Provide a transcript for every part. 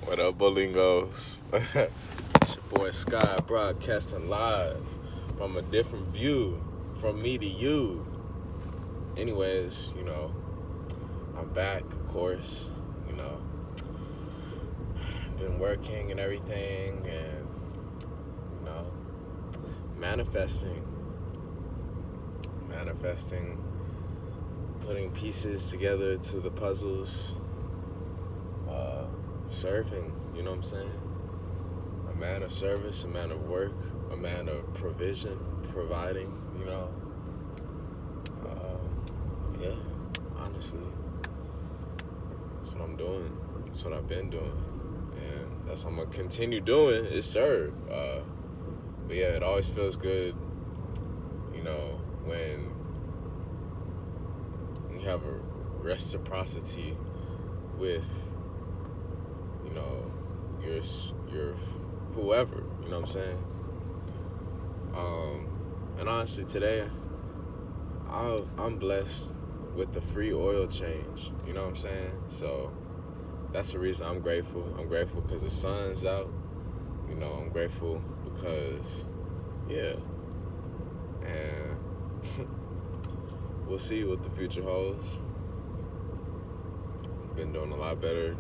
What up, Bolingos? It's your boy Sky broadcasting live from a different view, from me to you. Anyways, I'm back, of course. Been working and everything, and manifesting, putting pieces together to the puzzles. Serving, you know what I'm saying? A man of service, a man of work, a man of provision, providing, Yeah, honestly, that's what I'm doing. That's what I've been doing. And that's what I'm going to continue doing is serve. But yeah, it always feels good, when you have a reciprocity with your whoever, you know what I'm saying? And honestly, today, I'm blessed with the free oil change, you know what I'm saying? So that's the reason I'm grateful. I'm grateful because the sun's out, I'm grateful because, and we'll see what the future holds. Been doing a lot better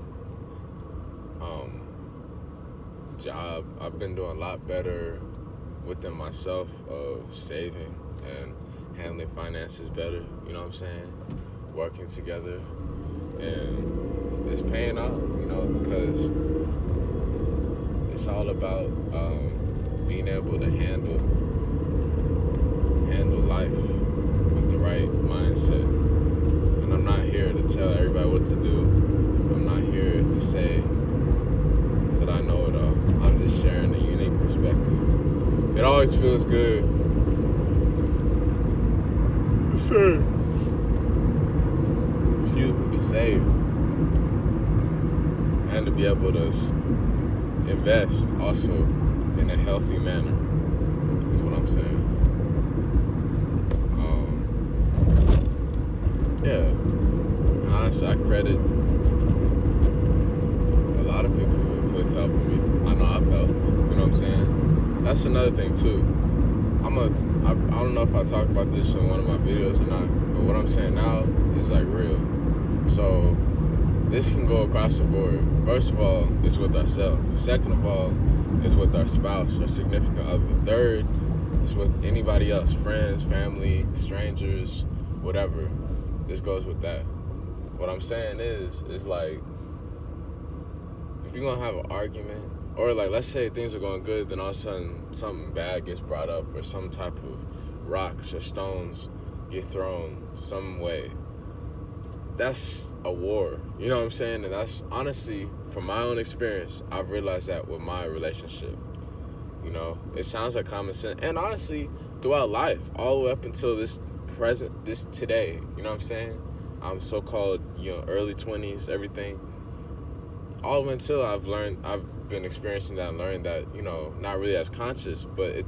job. I've been doing a lot better within myself of saving and handling finances better, you know what I'm saying? Working together, and it's paying off, because it's all about being able to handle life with the right mindset. And I'm not here to tell everybody what to do. I'm not here to say that I know it all. I'm just sharing a unique perspective. It always feels good to serve. To save. And to be able to invest also in a healthy manner is what I'm saying. And honestly, I credit a lot of people with helping me. I know I've helped, you know what I'm saying? That's another thing too. I don't know if I talked about this in one of my videos or not, but what I'm saying now is like real. So this can go across the board. First of all, it's with ourselves. Second of all, it's with our spouse, our significant other. Third, it's with anybody else, friends, family, strangers, whatever. This goes with that. What I'm saying is like, if you're gonna have an argument, or like let's say things are going good, then all of a sudden something bad gets brought up, or some type of rocks or stones get thrown some way. That's a war, you know what I'm saying? And that's honestly, from my own experience, I've realized that with my relationship. It sounds like common sense. And honestly, throughout life, all the way up until this today, you know what I'm saying? I'm so-called, early 20s, everything. All the way until I've been experiencing that and learned that, not really as conscious, but it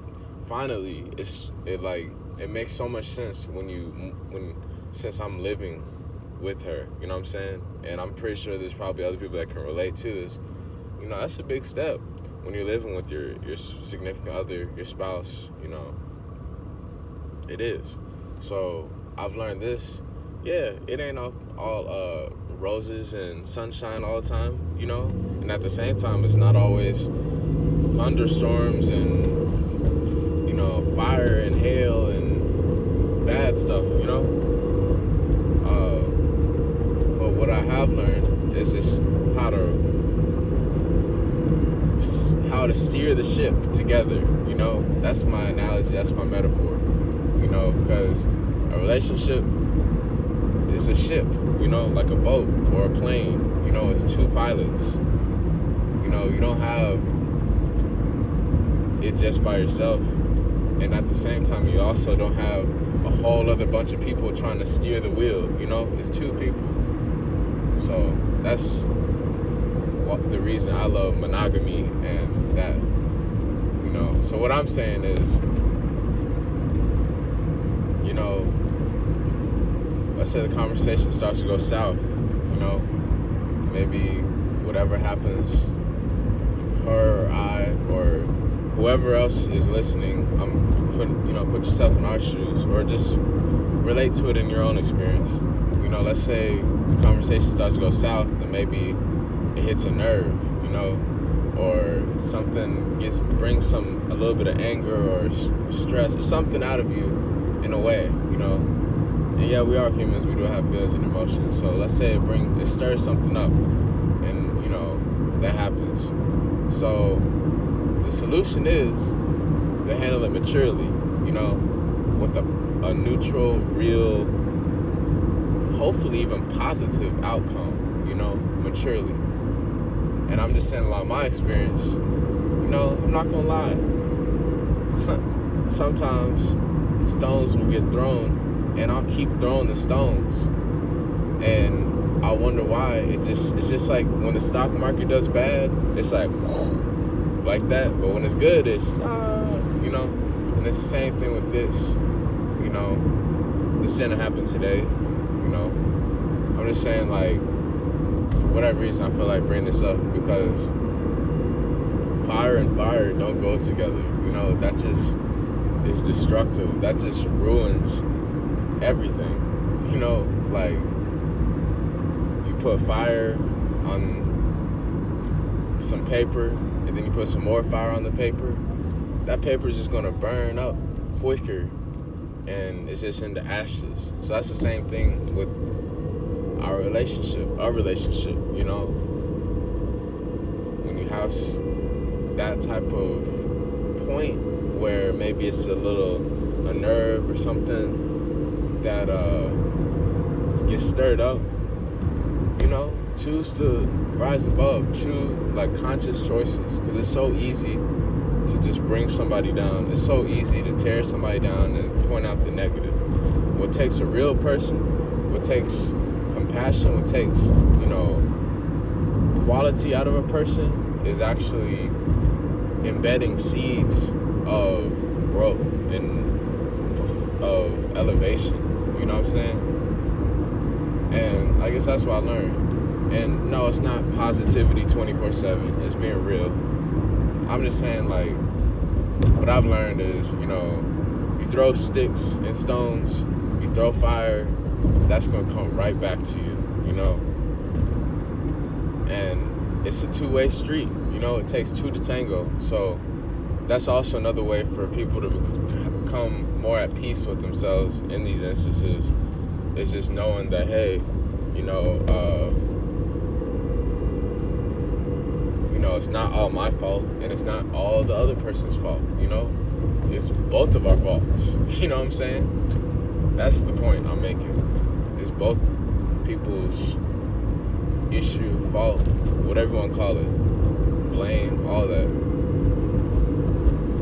makes so much sense since I'm living with her, you know what I'm saying? And I'm pretty sure there's probably other people that can relate to this. That's a big step when you're living with your significant other, your spouse, it is. So I've learned this. Yeah, it ain't all roses and sunshine all the time, and at the same time, it's not always thunderstorms and, fire and hail and bad stuff, But what I have learned is just how to steer the ship together, That's my analogy, that's my metaphor, because a relationship is a ship, like a boat or a plane, it's two pilots. You don't have it just by yourself, and at the same time, you also don't have a whole other bunch of people trying to steer the wheel, it's two people. So that's the reason I love monogamy and that, So what I'm saying is, let's say the conversation starts to go south, maybe whatever happens her or I or whoever else is listening, put yourself in our shoes, or just relate to it in your own experience. Let's say the conversation starts to go south, and maybe it hits a nerve, or something brings a little bit of anger or stress or something out of you in a way, And yeah, we are humans. We do have feelings and emotions. So let's say it stirs something up, and that happens. So the solution is to handle it maturely, with a neutral, real, hopefully even positive outcome, maturely. And I'm just saying, a lot of my experience, I'm not gonna lie. Sometimes stones will get thrown, and I'll keep throwing the stones, and I wonder why. It's just like when the stock market does bad, it's like that. But when it's good, it's And it's the same thing with this. This didn't happen today. I'm just saying, like, for whatever reason, I feel like bringing this up because fire and fire don't go together. That just is destructive. That just ruins everything. Like, you put fire on some paper, and then you put some more fire on the paper. That paper is just gonna burn up quicker, and it's just into ashes. So that's the same thing with our relationship, when you have that type of point where maybe it's a nerve or something that gets stirred up, choose to rise above, choose conscious choices, because it's so easy to just bring somebody down. It's so easy to tear somebody down and point out the negative. What takes a real person, what takes compassion, what takes, quality out of a person is actually embedding seeds of growth and of elevation. You know what I'm saying? And I guess that's what I learned. And no, it's not positivity 24/7. It's being real. I'm just saying, what I've learned is, you throw sticks and stones, you throw fire, that's going to come right back to you, And it's a two-way street, it takes two to tango. So that's also another way for people to become more at peace with themselves in these instances. It's just knowing that, hey, it's not all my fault, and it's not all the other person's fault, It's both of our faults, you know what I'm saying? That's the point I'm making. It's both people's issue, fault, whatever you want to call it, blame, all that.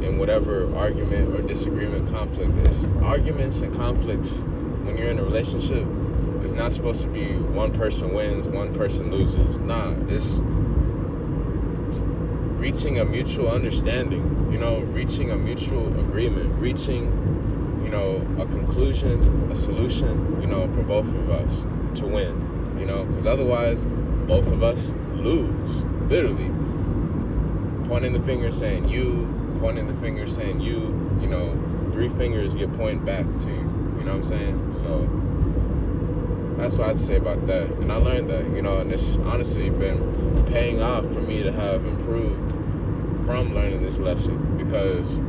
And whatever argument or disagreement, conflict is. Arguments and conflicts, when you're in a relationship, it's not supposed to be one person wins, one person loses. Nah, it's reaching a mutual understanding, reaching a mutual agreement, reaching, a conclusion, a solution, for both of us to win, because otherwise both of us lose, literally. Pointing the finger saying you, pointing the finger saying you, three fingers get pointed back to you, you know what I'm saying? So that's what I'd say about that. And I learned that, and it's honestly been paying off for me to have improved from learning this lesson, because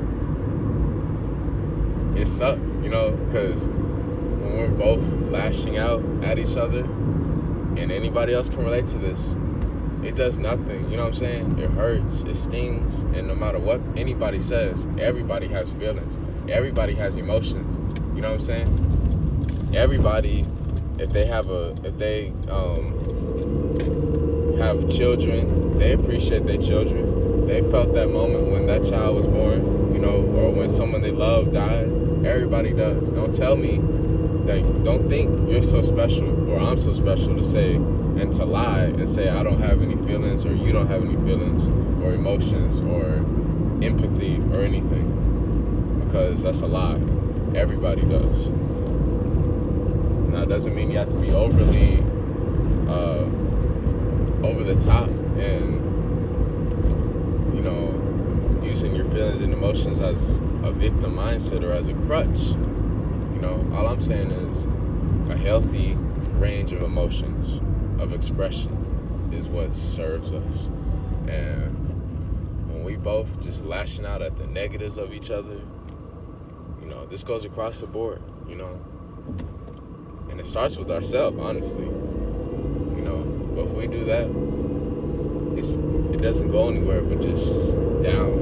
it sucks, because when we're both lashing out at each other, and anybody else can relate to this, it does nothing, you know what I'm saying? It hurts, it stings, and no matter what anybody says, everybody has feelings, everybody has emotions, you know what I'm saying? Everybody, if they have have children, they appreciate their children. They felt that moment when that child was born, or when someone they love died. Everybody does. Don't tell me that, don't think you're so special or I'm so special to say and to lie and say I don't have any feelings or you don't have any feelings or emotions or empathy or anything, because that's a lie. Everybody does. Now, it doesn't mean you have to be overly over the top and feelings and emotions as a victim mindset or as a crutch. You know, all I'm saying is a healthy range of emotions, of expression, is what serves us. And when we both just lashing out at the negatives of each other, you know, this goes across the board, you know. And it starts with ourselves, honestly. You know, but if we do that, it doesn't go anywhere but just down,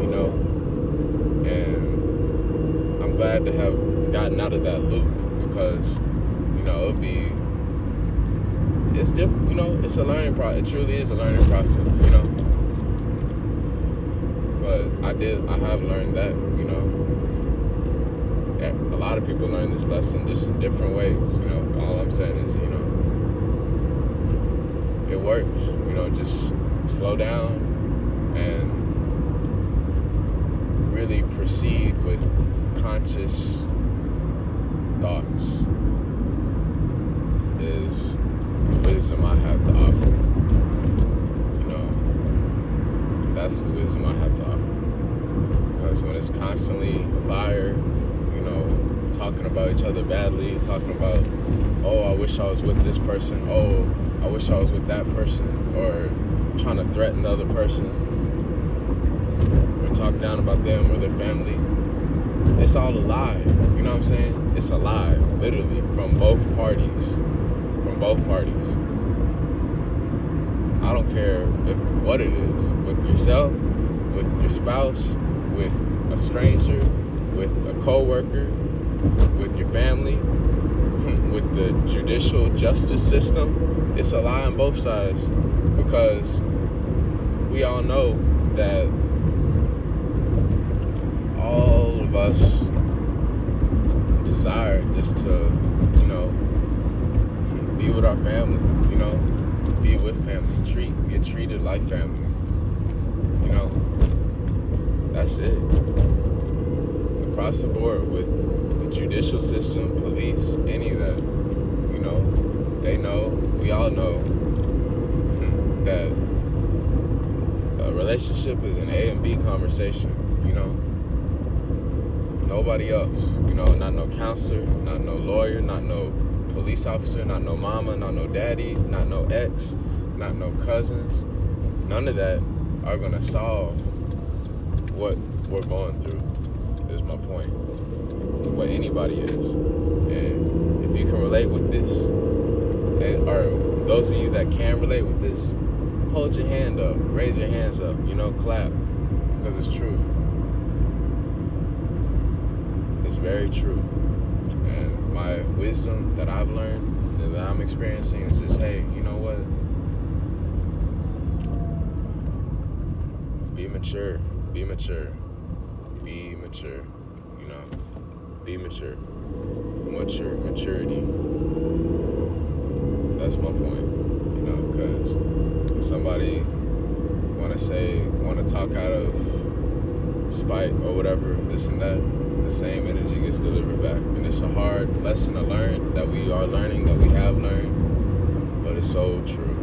you know. And I'm glad to have gotten out of that loop because, you know, it's different, you know, it's a learning process. It truly is a learning process, you know. But I have learned that, you know. A lot of people learn this lesson just in different ways, you know. All I'm saying is, you know, it works, you know, just slow down and really proceed with conscious thoughts is the wisdom I have to offer. You know, that's the wisdom I have to offer. Because when it's constantly fire, you know, talking about each other badly, talking about, oh, I wish I was with this person, oh, I wish I was with that person, or trying to threaten the other person, or talk down about them or their family. It's all a lie, you know what I'm saying? It's a lie, literally, from both parties. From both parties. I don't care what it is, with yourself, with your spouse, with a stranger, with a coworker, with your family, with the judicial justice system. It's a lie on both sides because we all know that all of us desire just to, you know, be with our family, you know, be with family, get treated like family, you know. That's it. Across the board with the judicial system, police, any of that, you know, they know, we all know that a relationship is an A and B conversation, you know. Nobody else, you know, not no counselor, not no lawyer, not no police officer, not no mama, not no daddy, not no ex, not no cousins. None of that are gonna solve what we're going through, is my point. What anybody is. And if you can relate with this, or those of you that can relate with this, hold your hand up, raise your hands up, you know, clap, because it's true. It's very true. And my wisdom that I've learned and that I'm experiencing is just, hey, you know what? Be mature, you know, be mature. Maturity. That's my point, you know, because if somebody want to talk out of spite or whatever, this and that, the same energy gets delivered back. And it's a hard lesson to learn, that we are learning, that we have learned, but it's so true.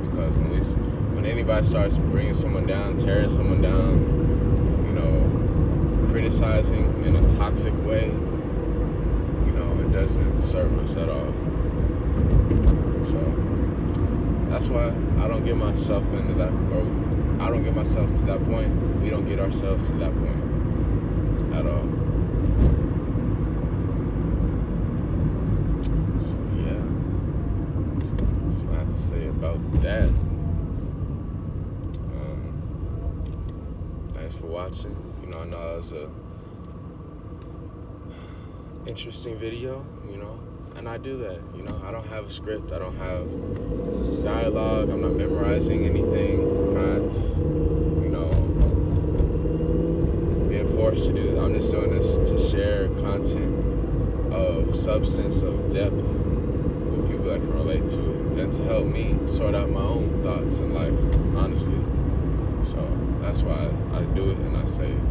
Because when anybody starts bringing someone down, tearing someone down, you know, criticizing in a toxic way, you know, it doesn't serve us at all. So that's why I don't get myself into that, or I don't get myself to that point. We don't get ourselves to that point at all. So yeah, that's what I have to say about that. Thanks for watching. You know, I know it was a interesting video, you know, and I do that, you know. I don't have a script, I don't have dialogue, I'm not memorizing anything, I'm not, you know, being forced to do this. I'm just doing this to share content of substance, of depth with people that can relate to it, and to help me sort out my own thoughts in life, honestly. So that's why I do it and I say it.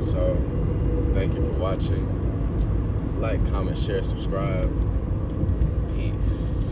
So thank you for watching. Like, comment, share, subscribe. Peace.